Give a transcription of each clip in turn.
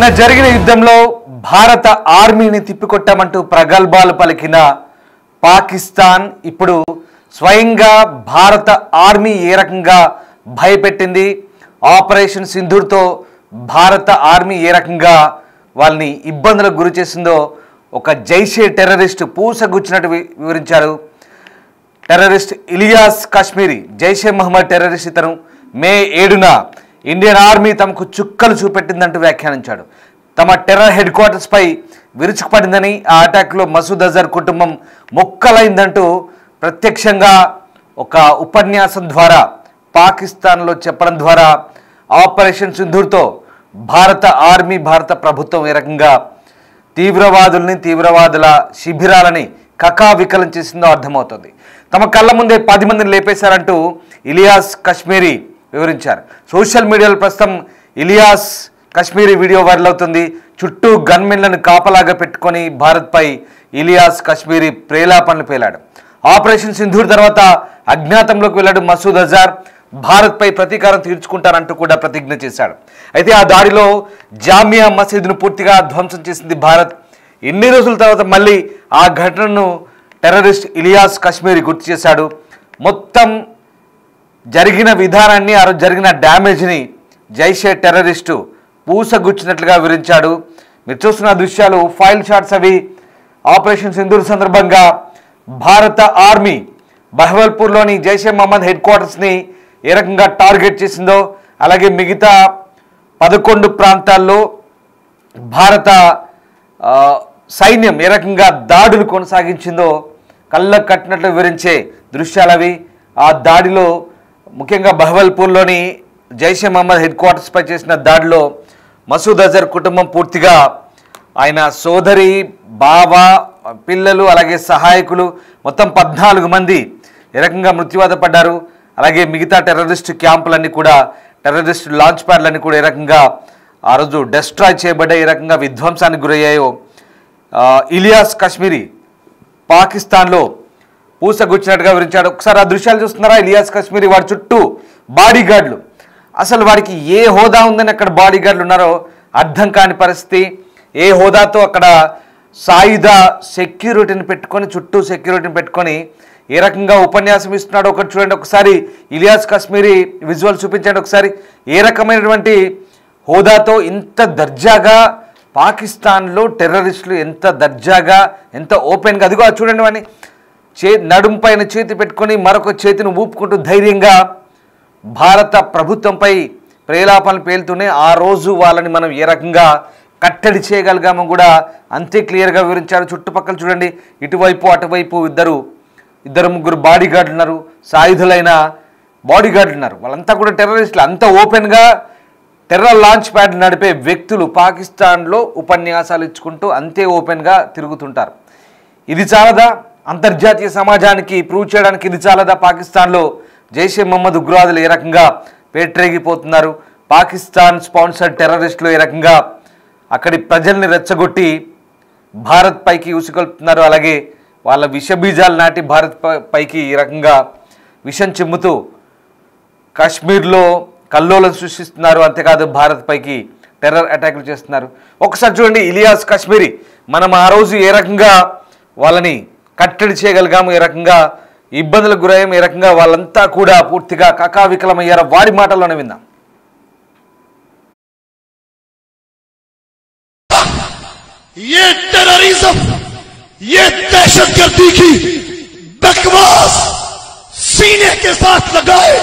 జరిగిన యుద్ధంలో భారత ఆర్మీని తిప్పికొట్టామంటూ ప్రగల్భాలు పలికిన పాకిస్తాన్ ఇప్పుడు స్వయంగా భారత ఆర్మీ ఏ రకంగా భయపెట్టింది, ఆపరేషన్ సింధూర్తో భారత ఆర్మీ ఏ రకంగా వాళ్ళని ఇబ్బందులకు గురి చేసిందో ఒక జైషే టెర్రరిస్ట్ పూసగుచ్చినట్టు వివరించారు. టెర్రరిస్ట్ ఇలియాస్ కశ్మీరీ జైషే మహమ్మద్ టెర్రరిస్ట్ ఇతను మే 7న ఇండియన్ ఆర్మీ తమకు చుక్కలు చూపెట్టిందంటూ వ్యాఖ్యానించాడు. తమ టెర్రర్ హెడ్ క్వార్టర్స్పై విరుచుకుపడిందని, ఆ అటాక్లో మసూద్ అజర్ కుటుంబం మొక్కలైందంటూ ప్రత్యక్షంగా ఒక ఉపన్యాసం ద్వారా పాకిస్తాన్లో చెప్పడం ద్వారా ఆపరేషన్ సింధూర్తో భారత ఆర్మీ భారత ప్రభుత్వం ఏ రకంగా తీవ్రవాదుల్ని తీవ్రవాదుల శిబిరాలని కకావికలం చేసిందో అర్థమవుతుంది. తమ కళ్ళ ముందే 10 మందిని లేపేశారంటూ ఇలియాస్ కశ్మీరీ వివరించారు. సోషల్ మీడియాలో ప్రస్తుతం ఇలియాస్ కశ్మీరీ వీడియో వైరల్ అవుతుంది. చుట్టూ గన్మెన్లను కాపలాగా పెట్టుకొని భారత్పై ఇలియాస్ కశ్మీరీ ప్రేలాపనలు పేలాడు. ఆపరేషన్ సింధూర్ తర్వాత అజ్ఞాతంలోకి వెళ్ళాడు మసూద్ అజార్. భారత్పై ప్రతీకారం తీర్చుకుంటారంటూ కూడా ప్రతిజ్ఞ చేశాడు. అయితే ఆ దాడిలో జామియా మసీదును పూర్తిగా ధ్వంసం చేసింది భారత్. ఎన్ని రోజుల తర్వాత మళ్ళీ ఆ ఘటనను టెర్రరిస్ట్ ఇలియాస్ కశ్మీరీ గుర్తు చేశాడు. మొత్తం జరిగిన విధానాన్ని, ఆ రోజు జరిగిన డ్యామేజ్ని జైషే టెర్రరిస్టు పూసగుచ్చినట్లుగా వివరించాడు. మీరు చూస్తున్న దృశ్యాలు ఫైల్ షాట్స్. అవి ఆపరేషన్ సింధూర్ సందర్భంగా భారత ఆర్మీ బహవల్పూర్లోని జైషే మహమ్మద్ హెడ్ క్వార్టర్స్ని ఏ రకంగా టార్గెట్ చేసిందో, అలాగే మిగతా 11 ప్రాంతాల్లో భారత సైన్యం ఏ రకంగా దాడులు కొనసాగించిందో కళ్ళకు కట్టినట్లు వివరించే దృశ్యాలవి. ఆ దాడిలో ముఖ్యంగా బహవల్పూర్లోని జైషే మహమ్మద్ హెడ్ క్వార్టర్స్పై చేసిన దాడిలో మసూద్ అజర్ కుటుంబం పూర్తిగా, ఆయన సోదరి, బావ, పిల్లలు, అలాగే సహాయకులు మొత్తం 14 మంది ఏ రకంగా మృత్యువాత పడ్డారు. అలాగే మిగతా టెర్రరిస్ట్ క్యాంపులన్నీ కూడా, టెర్రరిస్ట్ లాంచ్ ప్యాడ్లన్నీ కూడా ఏ రకంగా ఆ రోజు డెస్ట్రాయ్ చేయబడ్డాయి, ఏ రకంగా విధ్వంసానికి గురయ్యాయో ఇలియాస్ కశ్మీరీ పాకిస్తాన్లో పూసగుచ్చినట్టుగా వివరించాడు. ఒకసారి ఆ దృశ్యాలు చూస్తున్నారా? ఇలియాస్ కశ్మీరీ వాడి చుట్టూ బాడీ గార్డులు, అసలు వాడికి ఏ హోదా ఉందని అక్కడ బాడీ గార్డులు ఉన్నారో అర్థం కాని పరిస్థితి. ఏ హోదాతో అక్కడ సాయుధ సెక్యూరిటీని పెట్టుకొని, చుట్టూ సెక్యూరిటీని పెట్టుకొని ఏ రకంగా ఉపన్యాసం ఇస్తున్నాడో ఒకటి చూడండి. ఒకసారి ఇలియాస్ కశ్మీరీ విజువల్ చూపించండి ఒకసారి. ఏ రకమైనటువంటి హోదాతో ఇంత దర్జాగా పాకిస్తాన్లో టెర్రరిస్టులు ఎంత దర్జాగా, ఎంత ఓపెన్గా, అదిగో చూడండి వాడిని నడుం పైన చేతి పెట్టుకొని మరొక చేతిని ఊపుకుంటూ ధైర్యంగా భారత ప్రభుత్వంపై ప్రేలాపనలు పేలుతూనే ఆ రోజు వాళ్ళని మనం ఏ రకంగా కట్టడి చేయగలిగామో కూడా అంతే క్లియర్గా వివరించారు. చుట్టుపక్కల చూడండి, ఇటువైపు అటువైపు ఇద్దరు ముగ్గురు బాడీ గార్డులు ఉన్నారు, సాయుధులైన బాడీ గార్డులు ఉన్నారు. వాళ్ళంతా కూడా టెర్రరిస్టులు. అంత ఓపెన్గా టెర్రర్ లాంచ్ ప్యాడ్ నడిపే వ్యక్తులు పాకిస్తాన్లో ఉపన్యాసాలు ఇచ్చుకుంటూ అంతే ఓపెన్గా తిరుగుతుంటారు. ఇది చాలదా? అంతర్జాతీయ సమాజానికి ప్రూవ్ చేయడానికి ఇది చాలదా? పాకిస్తాన్లో జైషే మహమ్మద్ ఉగ్రవాదులు ఏ రకంగా పేట్రేగిపోతున్నారు, పాకిస్తాన్ స్పాన్సర్డ్ టెర్రరిస్టులు ఏ రకంగా అక్కడి ప్రజల్ని రెచ్చగొట్టి భారత్ పైకి ఉసుకొల్పుతున్నారు, అలాగే వాళ్ళ విషబీజాలు నాటి భారత్ పైకి ఈ రకంగా విషం చిమ్ముతూ కాశ్మీర్లో కల్లోలం సృష్టిస్తున్నారు. అంతేకాదు భారత్ పైకి టెర్రర్ అటాక్లు చేస్తున్నారు. ఒకసారి చూడండి ఇలియాస్ కశ్మీరీ, మనం ఆ రోజు ఏ రకంగా వాళ్ళని కట్టడి చేయగలిగాము, ఏ రకంగా ఇబ్బందులకు గురయ్యాము, ఏ రకంగా వాళ్ళంతా కూడా పూర్తిగా కకావికలమయ్యారో వాడి మాటల్లోనే విందాం. ये टेररिज्म, ये दहशतगर्दी की बकवास सीने के साथ लगाए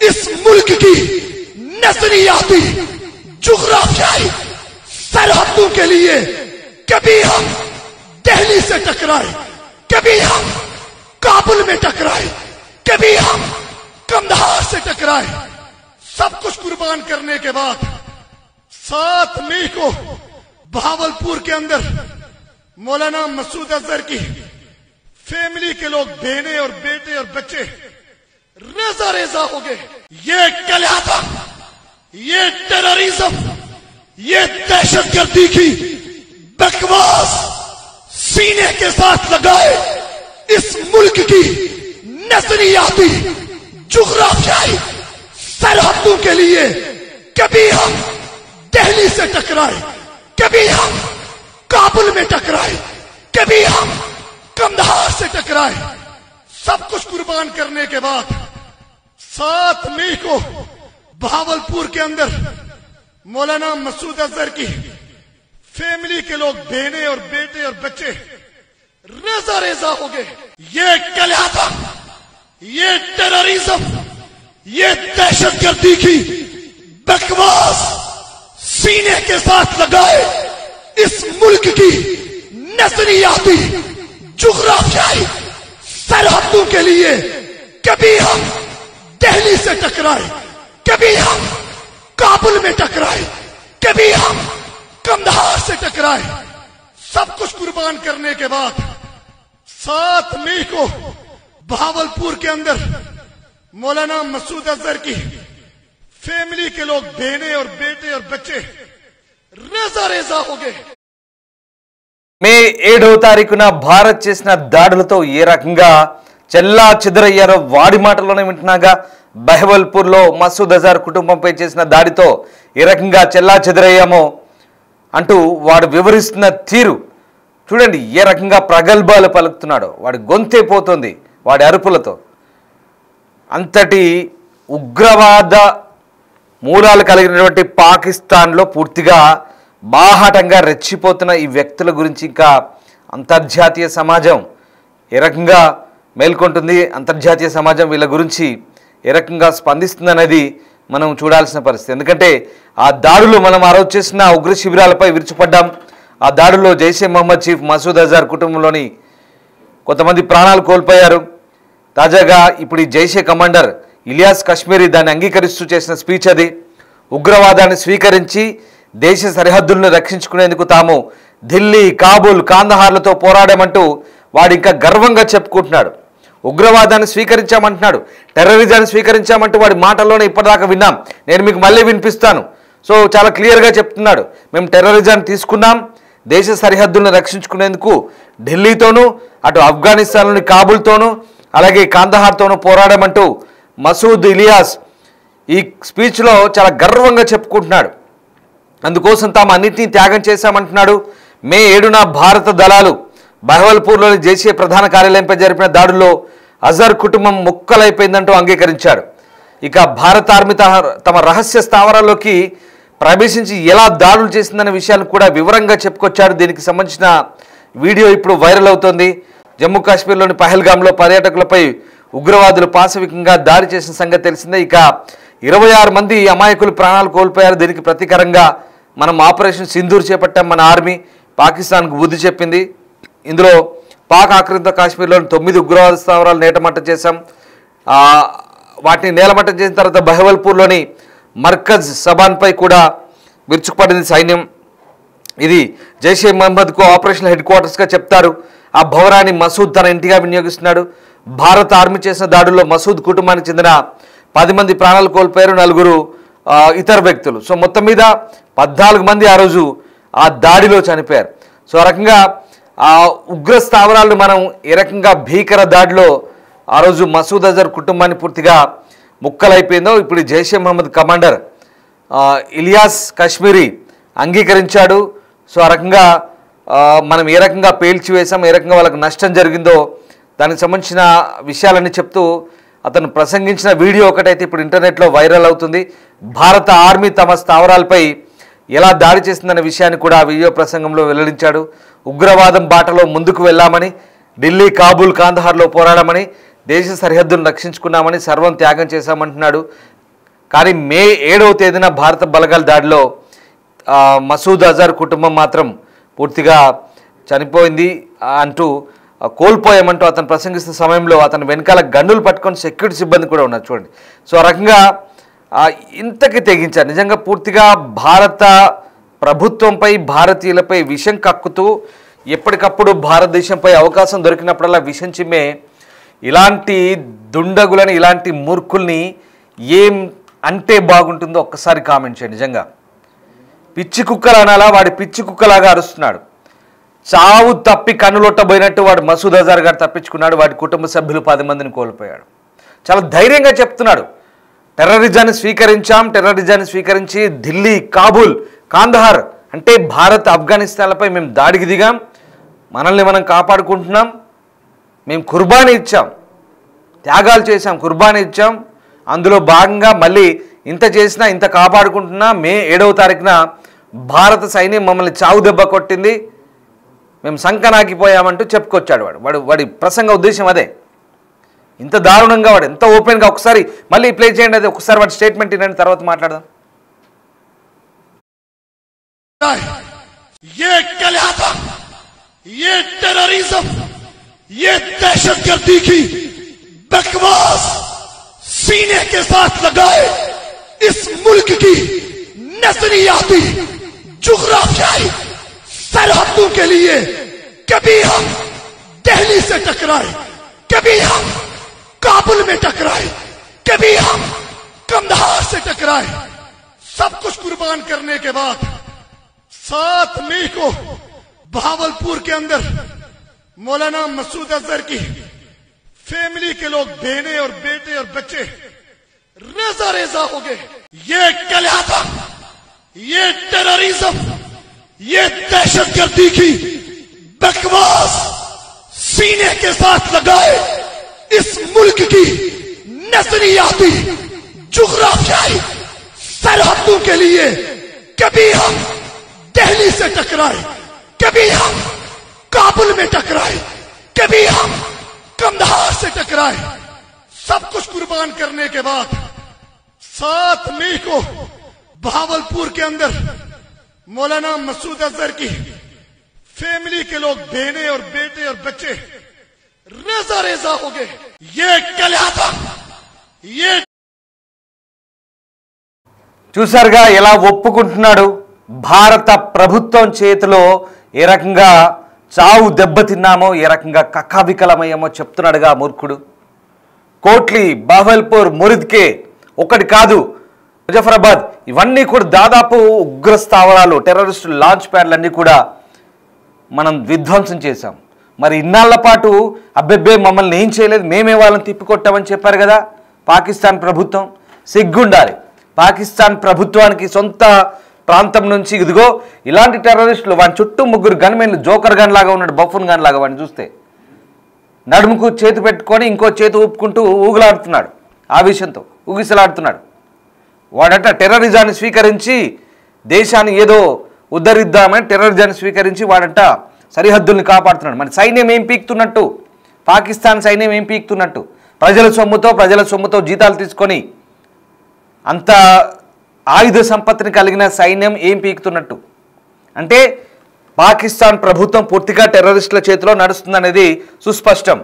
इस मुल्क की नजरियाती जुग्राफियाई सरहदों के लिए कभी हम दिल्ली से टकराए, कभी हम काबुल में टकराए, कभी हम कंधार से टकराए, सब कुछ कुर्बान करने के बाद 7 मई को भावलपुर के अंदर मौलाना मसूद अजहर की फैमिली के लोग, बहनें और बेटे और बच्चे रेजा रेजा हो गए। ये कलयाता, ये टेररिज्म, ये दहशतगर्दी की बकवास सीने के साथ लगाए इस मुल्क की नजरियाती जुग्राफियाई सरहदों के लिए कभी हम दिल्ली से टकराए, कभी हम काबुल में टकराए, कभी हम कंधार से टकराए। सब कुछ कुर्बान करने के बाद 7 मई को भावलपुर के अंदर मौलाना मसूद अजहर की फैमिली के लोग, बहनें और बेटे और बच्चे रेजा रेजा हो गए। ये कलयाता, ये टेररिज्म, ये दहशतगर्दी की बकवास सीने के साथ लगाए इस मुल्क की नजरियाती जुग्राफियाई सरहदों के लिए कभी हम दिल्ली से टकराए, कभी हम काबुल में टकराए, कभी हम कंधार से टकराए। सब कुछ कुर्बान करने के बाद 7 मई को भावलपुर के अंदर मौलाना मसूद अजहर की फैमिली के लोग, बहनें और बेटे और बच्चे रेजा रेजा हो गए। మే 7వ తారీఖున భారత్ చేసిన దాడులతో ఏ రకంగా చెల్లా చెదరయ్యారో వాడి మాటల్లోనే వింటున్నాగా. బహవల్పూర్లో మసూద్ అజార్ కుటుంబంపై చేసిన దాడితో ఏ రకంగా చెల్లా చెదరయ్యామో అంటూ వాడు వివరిస్తున్న తీరు చూడండి. ఏ రకంగా ప్రగల్భాలు పలుకుతున్నాడో, వాడి గొంతే పోతుంది వాడి అరుపులతో. అంతటి ఉగ్రవాద మూలాలు కలిగినటువంటి పాకిస్తాన్లో పూర్తిగా బాహాటంగా రెచ్చిపోతున్న ఈ వ్యక్తుల గురించి ఇంకా అంతర్జాతీయ సమాజం ఏ రకంగా మేల్కొంటుంది, అంతర్జాతీయ సమాజం వీళ్ళ గురించి ఏ రకంగా స్పందిస్తుంది అనేది మనం చూడాల్సిన పరిస్థితి. ఎందుకంటే ఆ దాడులు మనం ఆ రోజు చేసిన ఉగ్ర శిబిరాలపై విరుచుపడ్డాం. ఆ దాడుల్లో జైషే మహమ్మద్ చీఫ్ మసూద్ అజార్ కుటుంబంలోని కొంతమంది ప్రాణాలు కోల్పోయారు. తాజాగా ఇప్పుడు ఈ జైషే కమాండర్ ఇలియాస్ కశ్మీరీ దాన్ని అంగీకరిస్తూ చేసిన స్పీచ్ అది. ఉగ్రవాదాన్ని స్వీకరించి దేశ సరిహద్దులను రక్షించుకునేందుకు తాము ఢిల్లీ, కాబూల్, కాందహార్లతో పోరాడామంటూ వాడు ఇంకా గర్వంగా చెప్పుకుంటున్నాడు. ఉగ్రవాదాన్ని స్వీకరించామంటున్నాడు, టెర్రరిజాన్ని స్వీకరించామంటూ వాడి మాటల్లోనే ఇప్పటిదాకా విన్నాం. నేను మీకు మళ్ళీ వినిపిస్తాను. సో చాలా క్లియర్గా చెప్తున్నాడు, మేము టెర్రరిజాన్ని తీసుకున్నాం, దేశ సరిహద్దులను రక్షించుకునేందుకు ఢిల్లీతోనూ, అటు ఆఫ్ఘనిస్తాన్లోని కాబూల్తోనూ, అలాగే కాందహార్తోనూ పోరాడామంటూ మసూద్ ఇలియాస్ ఈ స్పీచ్లో చాలా గర్వంగా చెప్పుకుంటున్నాడు. అందుకోసం తాము అన్నింటినీ త్యాగం చేశామంటున్నాడు. మే 7న భారత దళాలు బహవల్పూర్లోని జైషే ప్రధాన కార్యాలయంపై జరిపిన దాడుల్లో అజర్ కుటుంబం ముక్కలైపోయిందంటూ అంగీకరించాడు. ఇక భారత ఆర్మీ తమ రహస్య స్థావరాల్లోకి ప్రవేశించి ఎలా దాడులు చేసిందనే విషయాన్ని కూడా వివరంగా చెప్పుకొచ్చాడు. దీనికి సంబంధించిన వీడియో ఇప్పుడు వైరల్ అవుతోంది. జమ్మూ కాశ్మీర్లోని పహల్గామ్లో పర్యాటకులపై ఉగ్రవాదులు పాశవికంగా దాడి చేసిన సంగతి తెలిసిందే. ఇక 26 మంది అమాయకులు ప్రాణాలు కోల్పోయారు. దీనికి ప్రతీకారంగా మనం ఆపరేషన్ సింధూర్ చేపట్టాం. మన ఆర్మీ పాకిస్తాన్కు బుద్ధి చెప్పింది. ఇందులో పాక్ ఆక్రమిత కాశ్మీర్లోని 9 ఉగ్రవాద స్థావరాలు నేటమట్టం చేశాం. వాటిని నేలమట్టం చేసిన తర్వాత బహవల్పూర్లోని మర్కజ్ సబాన్పై కూడా విరుచుకుపడింది సైన్యం. ఇది జైషే మహమ్మద్కు ఆపరేషన్ హెడ్ క్వార్టర్స్గా చెప్తారు. ఆ భవనాన్ని మసూద్ తన ఇంటిగా వినియోగిస్తున్నాడు. భారత ఆర్మీ చేసిన దాడుల్లో మసూద్ కుటుంబానికి చెందిన 10 మంది ప్రాణాలు కోల్పోయారు, 4 ఇతర వ్యక్తులు. సో మొత్తం మీద 14 మంది ఆ రోజు ఆ దాడిలో చనిపోయారు. సో ఆ రకంగా ఆ ఉగ్ర స్థావరాలను మనం ఏ రకంగా భీకర దాడిలో ఆ రోజు మసూద్ అజర్ కుటుంబాన్ని పూర్తిగా ముక్కలైపోయిందో ఇప్పుడు జైషే మహమ్మద్ కమాండర్ ఇలియాస్ కశ్మీరీ అంగీకరించాడు. సో ఆ రకంగా మనం ఏ రకంగా పేల్చివేసాం, ఏ రకంగా వాళ్ళకు నష్టం జరిగిందో దానికి సంబంధించిన విషయాలన్నీ చెప్తూ అతను ప్రసంగించిన వీడియో ఒకటైతే ఇప్పుడు ఇంటర్నెట్లో వైరల్ అవుతుంది. భారత ఆర్మీ తమ స్థావరాలపై ఎలా దాడి చేసిందనే విషయాన్ని కూడా ఆ వీడియో ప్రసంగంలో వెల్లడించాడు. ఉగ్రవాదం బాటలో ముందుకు వెళ్ళామని, ఢిల్లీ, కాబూల్, కాందహార్లో పోరాడామని, దేశ సరిహద్దును రక్షించుకున్నామని, సర్వం త్యాగం చేశామంటున్నాడు. కానీ మే 7వ తేదీన భారత బలగాల దాడిలో మసూద్ అజర్ కుటుంబం మాత్రం పూర్తిగా చనిపోయింది అంటూ, కోల్పోయామంటూ అతను ప్రసంగిస్తున్న సమయంలో అతను వెనకాల గన్నులు పట్టుకొని సెక్యూరిటీ సిబ్బంది కూడా ఉన్నారు చూడండి. సో ఆ రకంగా ఇంతకి తెగించారు. నిజంగా పూర్తిగా భారత ప్రభుత్వంపై, భారతీయులపై విషం కక్కుతూ ఎప్పటికప్పుడు భారతదేశంపై అవకాశం దొరికినప్పుడల్లా విషం చిమ్మే ఇలాంటి దుండగులని, ఇలాంటి మూర్ఖుల్ని ఏం అంటే బాగుంటుందో ఒక్కసారి కామెంట్ చేయండి. నిజంగా పిచ్చి కుక్కలు అనాలా, వాడి పిచ్చి కుక్కలాగా అరుస్తున్నాడు. చావు తప్పి కన్నులొట్టబోయినట్టు వాడు మసూద్ అజర్ గారు తప్పించుకున్నాడు. వాడి కుటుంబ సభ్యులు 10 మందిని కోల్పోయాడు. చాలా ధైర్యంగా చెప్తున్నాడు. టెర్రరిజాన్ని స్వీకరించి ఢిల్లీ, కాబూల్, కాందహార్ అంటే భారత్, ఆఫ్ఘనిస్తాన్లపై మేము దాడికి దిగాం, మనల్ని మనం కాపాడుకుంటున్నాం, మేము కుర్బానీ ఇచ్చాం, త్యాగాలు చేశాం, కుర్బానీ ఇచ్చాం. అందులో భాగంగా మళ్ళీ ఇంత చేసినా ఇంత కాపాడుకుంటున్నా మే 7వ తారీఖున భారత సైన్యం మమ్మల్ని చావు దెబ్బ కొట్టింది, మేము సంకనాకిపోయామంటూ చెప్పుకొచ్చాడు వాడి ప్రసంగ ఉద్దేశం అదే. ఇంత దారుణంగా వాడు ఎంత ఓపెన్గా ఒకసారి మళ్ళీ ప్లే చేయండి, అది ఒకసారి వాడి స్టేట్మెంట్ వినండి, తర్వాత మాట్లాడదాం. ये कल्याता, ये टेररिज्म, ये दहशतगर्दी की बकवास सीने के साथ लगाए इस मुल्क की नजरियाती जुग्राफियाई सरहदों के लिए कभी हम दिल्ली से टकराए, कभी हम काबुल में टकराए, कभी हम कंधार से टकराए, सब कुछ कुर्बान करने के बाद 7 मई को भावलपुर के अंदर मौलाना मसूद अजहर की फैमिली के लोग, बहनें और बेटे और बच्चे रेजा रेजा हो गए. ये कल्याता, ये टेररिज्म, ये दहशतगर्दी की बकवास सीने के साथ लगाए इस मुल्क की नजरियाती जुग्राफियाई सरहदों के लिए कभी हम दिल्ली से टकराए, कभी हम काबुल में टकराए, कभी हम कंधार से टकराए, सब कुछ कुर्बान करने के बाद 7 मई को भावलपुर के अंदर मौलाना मसूद अजहर की फैमिली के लोग, बहनें और बेटे और बच्चे रेजा रेजा हो गए. ये कल्याता, ये చూసారుగా ఎలా ఒప్పుకుంటున్నాడు. భారత ప్రభుత్వం చేతిలో ఏ రకంగా చావు దెబ్బతిన్నామో, ఏ రకంగా కకావికలమయ్యామో చెప్తున్నాడుగా మూర్ఖుడు. కోట్లీ, బహవల్పూర్, మురిద్కే ఒకటి కాదు, ముజఫరాబాద్ ఇవన్నీ కూడా దాదాపు ఉగ్ర స్థావరాలు, టెర్రరిస్టు లాంచ్ ప్యాడ్లన్నీ కూడా మనం విధ్వంసం చేశాం. మరి ఇన్నాళ్ల పాటు అబ్బెబ్బే మమ్మల్ని ఏం చేయలేదు, మేమే వాళ్ళని తిప్పికొట్టామని చెప్పారు కదా పాకిస్తాన్ ప్రభుత్వం. సిగ్గుండాలి పాకిస్తాన్ ప్రభుత్వానికి. సొంత ప్రాంతం నుంచి ఇదిగో ఇలాంటి టెర్రరిస్టులు, వాని చుట్టూ 3 గన్మెన్లు, జోకర్ గన్ లాగా ఉన్నాడు, బఫూన్ గన్ లాగా. వాడిని చూస్తే నడుముకు చేతి పెట్టుకొని ఇంకో చేతి ఊపుకుంటూ ఊగులాడుతున్నాడు, ఆవేశంతో ఊగిసలాడుతున్నాడు. వాడట టెర్రరిజాన్ని స్వీకరించి దేశాన్ని ఏదో ఉద్ధరిద్దామని టెర్రరిజాన్ని స్వీకరించి వాడంట సరిహద్దుల్ని కాపాడుతున్నాడు. మరి సైన్యం ఏం పీక్తున్నట్టు, పాకిస్తాన్ సైన్యం ఏం పీక్తున్నట్టు, ప్రజల సొమ్ముతో జీతాలు తీసుకొని అంత ఆయుధ సంపత్తిని కలిగిన సైన్యం ఏం పీకుతున్నట్టు. అంటే పాకిస్తాన్ ప్రభుత్వం పూర్తిగా టెర్రరిస్టుల చేతిలో నడుస్తుందనేది సుస్పష్టం.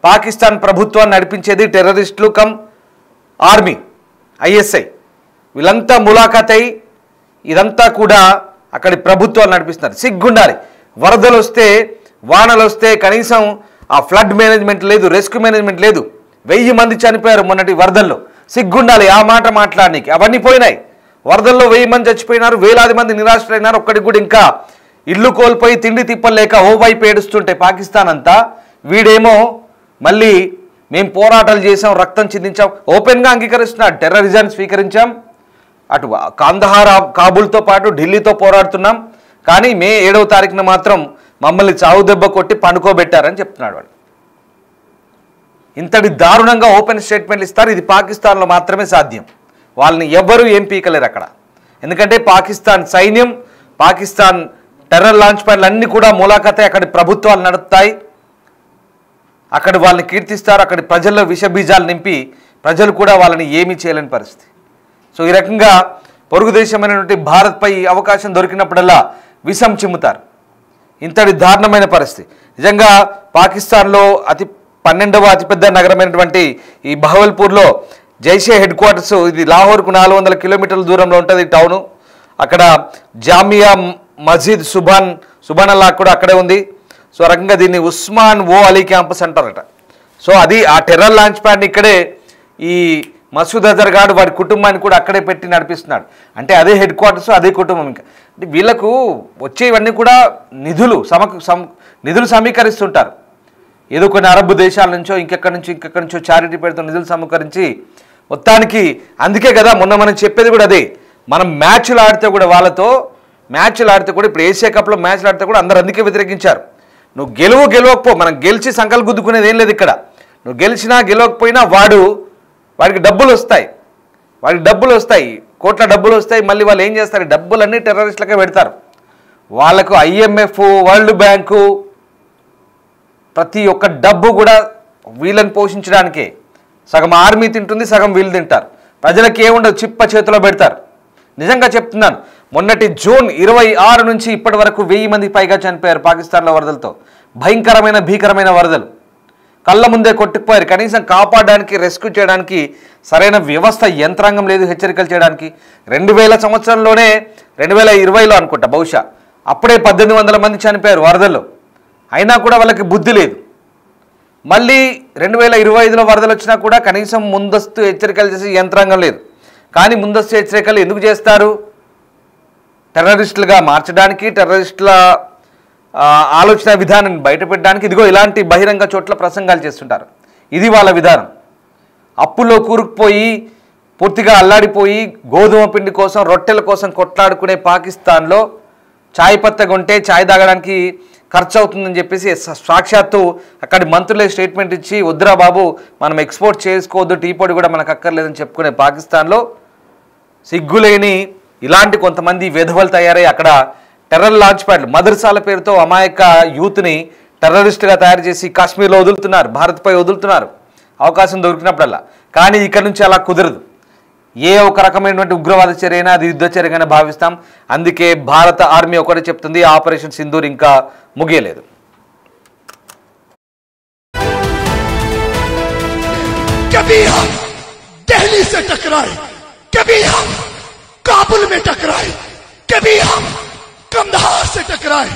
పాకిస్తాన్ ప్రభుత్వాన్ని నడిపించేది టెర్రరిస్టులు కమ్ ఆర్మీ, ఐఎస్ఐ, వీళ్ళంతా ములాఖాత్ అయి ఇదంతా కూడా అక్కడి ప్రభుత్వాలు నడిపిస్తున్నారు. సిగ్గుండాలి. వరదలు వస్తే, వానలు వస్తే కనీసం ఆ ఫ్లడ్ మేనేజ్మెంట్ లేదు, రెస్క్యూ మేనేజ్మెంట్ లేదు. 1000 మంది చనిపోయారు మొన్నటి వరదల్లో. సిగ్గుండాలి ఆ మాట మాట్లాడడానికి. అవన్నీ పోయినాయి. వరదల్లో 1000 మంది చచ్చిపోయినారు, వేలాది మంది నిరాశ్రైనారు. ఒక్కడికి కూడా ఇంకా ఇల్లు కోల్పోయి తిండి తిప్పలేక ఓవైపు ఏడుస్తుంటే పాకిస్తాన్ అంతా, వీడేమో మళ్ళీ మేము పోరాటాలు చేసాం, రక్తం చిందించాం, ఓపెన్గా అంగీకరిస్తున్నాడు. టెర్రరిజాన్ని స్వీకరించాం, అటు కాందహార్, కాబూల్తో పాటు ఢిల్లీతో పోరాడుతున్నాం, కానీ మే 7వ తారీఖున మాత్రం మమ్మల్ని చావు దెబ్బ కొట్టి పండుకోబెట్టారని చెప్తున్నాడు వాడు. ఇంతటి దారుణంగా ఓపెన్ స్టేట్మెంట్లు ఇస్తారు. ఇది పాకిస్తాన్లో మాత్రమే సాధ్యం. వాళ్ళని ఎవ్వరూ ఏం పీకలేరు అక్కడ. ఎందుకంటే పాకిస్తాన్ సైన్యం, పాకిస్తాన్ టెర్రర్ లాంచ్ ప్యాడ్లు అన్నీ కూడా ములాఖాతే అక్కడి ప్రభుత్వాలు నడుపుతాయి. అక్కడ వాళ్ళని కీర్తిస్తారు. అక్కడి ప్రజల్లో విషబీజాలు నింపి ప్రజలు కూడా వాళ్ళని ఏమీ చేయలేని పరిస్థితి. సో ఈ రకంగా పొరుగు దేశమైనటువంటి భారత్పై అవకాశం దొరికినప్పుడల్లా విషం చిమ్ముతారు. ఇంతటి దారుణమైన పరిస్థితి. నిజంగా పాకిస్తాన్లో 12వ అతిపెద్ద నగరమైనటువంటి ఈ బహవల్పూర్లో జైషే హెడ్ క్వార్టర్స్. ఇది లాహోర్కు 400 కిలోమీటర్ల దూరంలో ఉంటుంది టౌను. అక్కడ జామియా మస్జిద్ సుబానల్లా కూడా అక్కడే ఉంది. సో ఆ రకంగా దీన్ని ఉస్మాన్ ఓ అలీ క్యాంపస్ అంటారట. సో అది ఆ టెర్రర్ లాంచ్ ప్యాడ్ని ఇక్కడే ఈ మసూద్ అజర్ గారు వాడి కుటుంబాన్ని కూడా అక్కడే పెట్టి నడిపిస్తున్నాడు. అంటే అదే హెడ్ క్వార్టర్స్, అదే కుటుంబం. ఇంకా అంటే వీళ్ళకు వచ్చేవన్నీ కూడా నిధులు సమీకరిస్తుంటారు. ఏదో కొన్ని అరబ్ దేశాల నుంచో ఇంకెక్కడి నుంచో చారిటీ పెడుతూ నిధులు సమీకరించి మొత్తానికి అందుకే కదా మొన్న మనం చెప్పేది కూడా అదే, మనం మ్యాచ్లు ఆడితే కూడా వాళ్ళతో మ్యాచ్లు ఆడితే కూడా ఇప్పుడు ఏషియా కప్లో మ్యాచ్లు ఆడితే కూడా అందరూ అందుకే వ్యతిరేకించారు. నువ్వు గెలవకపో, మనం గెలిచి సంకలు గుద్దుకునేది ఏం లేదు ఇక్కడ. నువ్వు గెలిచినా గెలవకపోయినా వాడికి డబ్బులు వస్తాయి, కోట్ల డబ్బులు వస్తాయి. మళ్ళీ వాళ్ళు ఏం చేస్తారు, డబ్బులన్నీ టెర్రరిస్టులకే పెడతారు. వాళ్ళకు IMF, వరల్డ్ బ్యాంకు ప్రతి ఒక్క డబ్బు కూడా వీళ్ళని పోషించడానికే. సగం ఆర్మీ తింటుంది, సగం వీళ్ళు తింటారు. ప్రజలకి ఏముండదు, చిప్ప చేతిలో పెడతారు. నిజంగా చెప్తున్నాను, మొన్నటి జూన్ 26 నుంచి ఇప్పటి వరకు 1000 మంది పైగా చనిపోయారు పాకిస్తాన్లో వరదలతో. భీకరమైన వరదలు కళ్ళ ముందే కొట్టుకుపోయారు. కనీసం కాపాడడానికి, రెస్క్యూ చేయడానికి సరైన వ్యవస్థ, యంత్రాంగం లేదు హెచ్చరికలు చేయడానికి. 2000 సంవత్సరంలోనే 2020లో అనుకుంటా బహుశా, అప్పుడే 1800 మంది చనిపోయారు వరదల్లో. అయినా కూడా వాళ్ళకి బుద్ధి లేదు. మళ్ళీ 2025లో వరదలు వచ్చినా కూడా కనీసం ముందస్తు హెచ్చరికలు చేసే యంత్రాంగం లేదు. కానీ ముందస్తు హెచ్చరికలు ఎందుకు చేస్తారు? టెర్రరిస్టులుగా మార్చడానికి, టెర్రరిస్టుల ఆలోచన విధానాన్ని బయటపెట్టడానికి. ఇదిగో ఇలాంటి బహిరంగ చోట్ల ప్రసంగాలు చేస్తుంటారు. ఇది వాళ్ళ విధానం. అప్పుల్లో కూరుకుపోయి పూర్తిగా అల్లాడిపోయి గోధుమ పిండి కోసం, రొట్టెల కోసం కొట్లాడుకునే పాకిస్తాన్లో చాయ్ పత్తా కొంటే చాయ్ తాగడానికి ఖర్చు అవుతుందని చెప్పేసి సాక్షాత్తు అక్కడి మంత్రులే స్టేట్మెంట్ ఇచ్చి, వద్దురా బాబు మనం ఎక్స్పోర్ట్ చేసుకోవద్దు, టీ పొడి కూడా మనకు అక్కర్లేదని చెప్పుకునే పాకిస్తాన్లో సిగ్గులేని ఇలాంటి కొంతమంది వెధవలు తయారై అక్కడ టెర్రర్ లాంచ్ ప్యాడ్లు, మదర్సాల పేరుతో అమాయక యూత్ని టెర్రరిస్టుగా తయారు చేసి కాశ్మీర్లో వదులుతున్నారు, భారత్పై వదులుతున్నారు అవకాశం దొరికినప్పుడల్లా. కానీ ఇక్కడ నుంచి అలా కుదరదు. ఏ ఒక రకమైనటువంటి ఉగ్రవాద చర్య అయినా అది యుద్ధ చర్యగానే భావిస్తాం. అందుకే భారత ఆర్మీ ఒకటే చెప్తుంది, ఆపరేషన్ సింధూర్ ఇంకా ముగియలేదు. कभी हम दिल्ली से टकराए, कभी हम काबुल में टकराए, कभी हम कंधार से टकराए,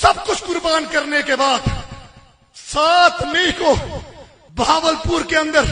सब कुछ कुर्बान करने के बाद 7 मई को भावलपुर के अंदर